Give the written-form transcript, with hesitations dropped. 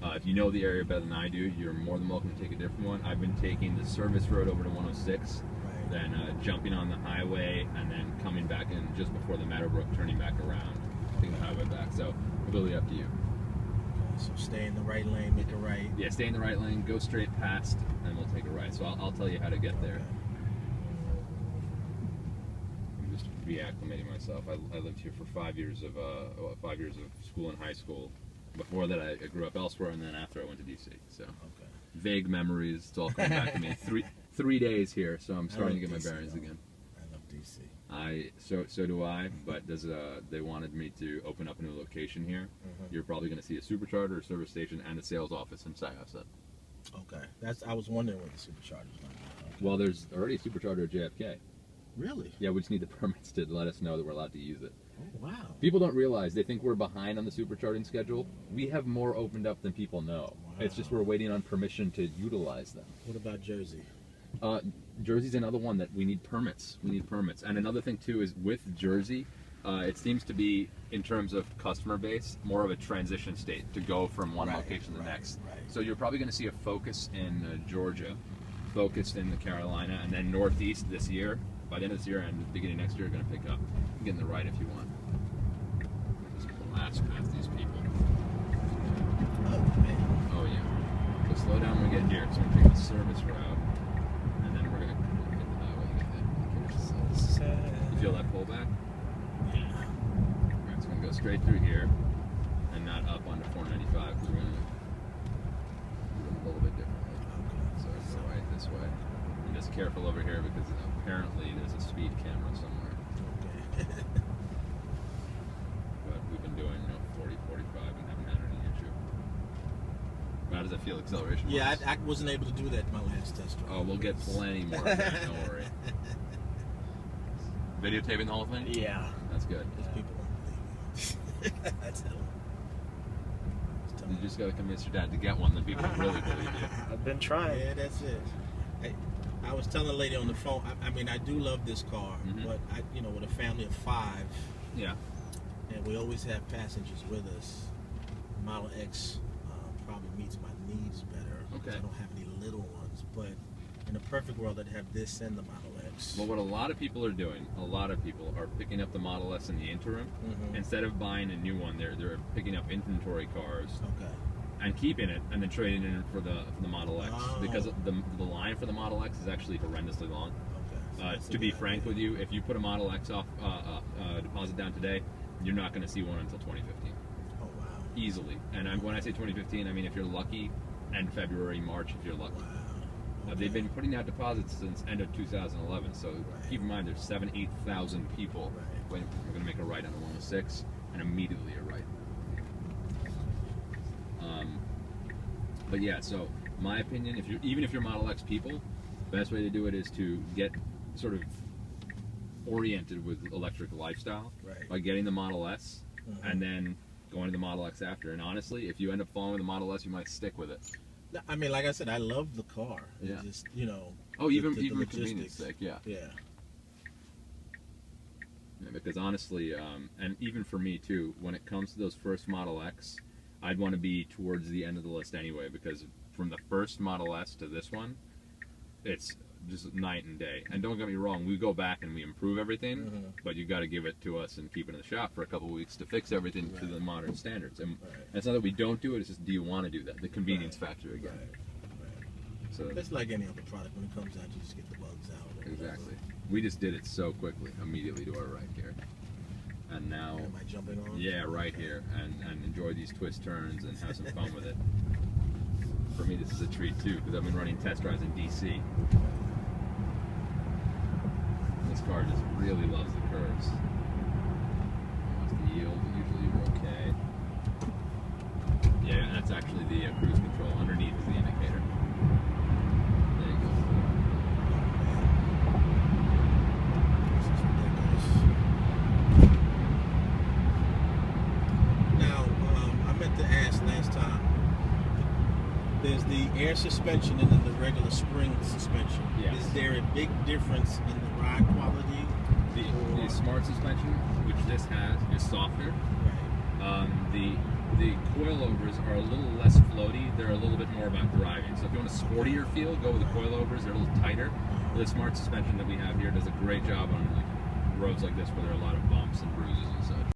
If you know the area better than I do, you're more than welcome to take a different one. I've been taking the service road over to 106, then jumping on the highway, and then coming back in just before the Meadowbrook, turning back around, taking the highway back. So, completely up to you. Okay, so stay in the right lane, make a right. Yeah, stay in the right lane, go straight past, and we'll take a right. So I'll tell you how to get there. I'm just reacclimating myself. I lived here for 5 years of 5 years of school and high school. Before that, I grew up elsewhere, and then after I went to DC. So vague memories. It's all coming back to me. Three days here, so I'm starting to get my bearings again. I love DC. So do I. But they wanted me to open up a new location here. You're probably going to see a supercharger, a service station, and a sales office in Syosset. Okay, I was wondering where the supercharger's going to be. Okay. Well, there's already a supercharger at JFK. Really? Yeah, we just need the permits to let us know that we're allowed to use it. Oh, wow. People don't realize, they think we're behind on the supercharging schedule. We have more opened up than people know. Wow. It's just we're waiting on permission to utilize them. What about Jersey? Jersey's another one that we need permits. We need permits. And another thing, too, is with Jersey, it seems to be, in terms of customer base, more of a transition state to go from one location to the next. So you're probably going to see a focus in Georgia, focused in the Carolina, and then Northeast this year. By the end of this year and the beginning of next year, you're going to pick up. You can get in the right if you want. Just blast past these people. Oh, man. Oh, yeah. So slow down when we get here. So we're going to take the service route, and then we're going to hit the highway and get there. You feel that pullback? Yeah. All right, so we're going to go straight through here and not up onto 495 because we're going to do it a little bit differently. So go right this way. And just careful over here because apparently there's a speed camera somewhere. Okay. But we've been doing 40, 45 and haven't had any issue. How does it feel acceleration? Yeah, I wasn't able to do that in my last test drive. Oh, we'll get plenty more of that, don't worry. Videotaping the whole thing? Yeah. That's good. Because people won't believe me. That's it. You just got to convince your dad to get one, then people really believe you. I've been trying. Yeah, that's it. I was telling a lady on the phone, I mean, I do love this car, but, with a family of 5, yeah, and we always have passengers with us, Model X probably meets my needs better. Okay. I don't have any little ones, but in a perfect world, I'd have this and the Model X. Well, what a lot of people are doing, a lot of people are picking up the Model S in the interim. Instead of buying a new one, they're picking up inventory cars. Okay. And keeping it, and then trading it in for the Model X, because the line for the Model X is actually horrendously long. Okay. To be frank with you, if you put a Model X off deposit down today, you're not going to see one until 2015. Oh wow! Easily, and when I say 2015, I mean if you're lucky, end February, March if you're lucky. Wow. Okay. They've been putting out deposits since end of 2011, so keep in mind there's 8,000 people. We're going to make a right on the 106, and immediately a right. But yeah, so my opinion, even if you're Model X people, the best way to do it is to get sort of oriented with electric lifestyle by getting the Model S and then going to the Model X after. And honestly, if you end up falling with the Model S, you might stick with it. I mean, like I said, I love the car. It's just, even for convenience sake, yeah. Yeah, because honestly, and even for me too, when it comes to those first Model X, I'd want to be towards the end of the list anyway, because from the first Model S to this one, it's just night and day. And don't get me wrong, we go back and we improve everything, but you got to give it to us and keep it in the shop for a couple of weeks to fix everything to the modern standards. And it's not that we don't do it, it's just, do you want to do that? The convenience factor again. So it's like any other product. When it comes out, you just get the bugs out. Exactly. We just did it so quickly, immediately to our right here. And now, am I jumping on? Yeah, right here, and enjoy these twist turns and have some fun with it. For me, this is a treat too, because I've been running test drives in DC. This car just really loves the curves. Wants the yield, but usually you're okay. Yeah, and that's actually the cruise control. Underneath is the indicator. There you go. There's the air suspension and then the regular spring suspension. Yes. Is there a big difference in the ride quality? The smart suspension, which this has, is softer. Right. The the coilovers are a little less floaty. They're a little bit more about driving. So if you want a sportier feel, go with the coilovers. They're a little tighter. The smart suspension that we have here does a great job on like roads like this where there are a lot of bumps and bruises and such.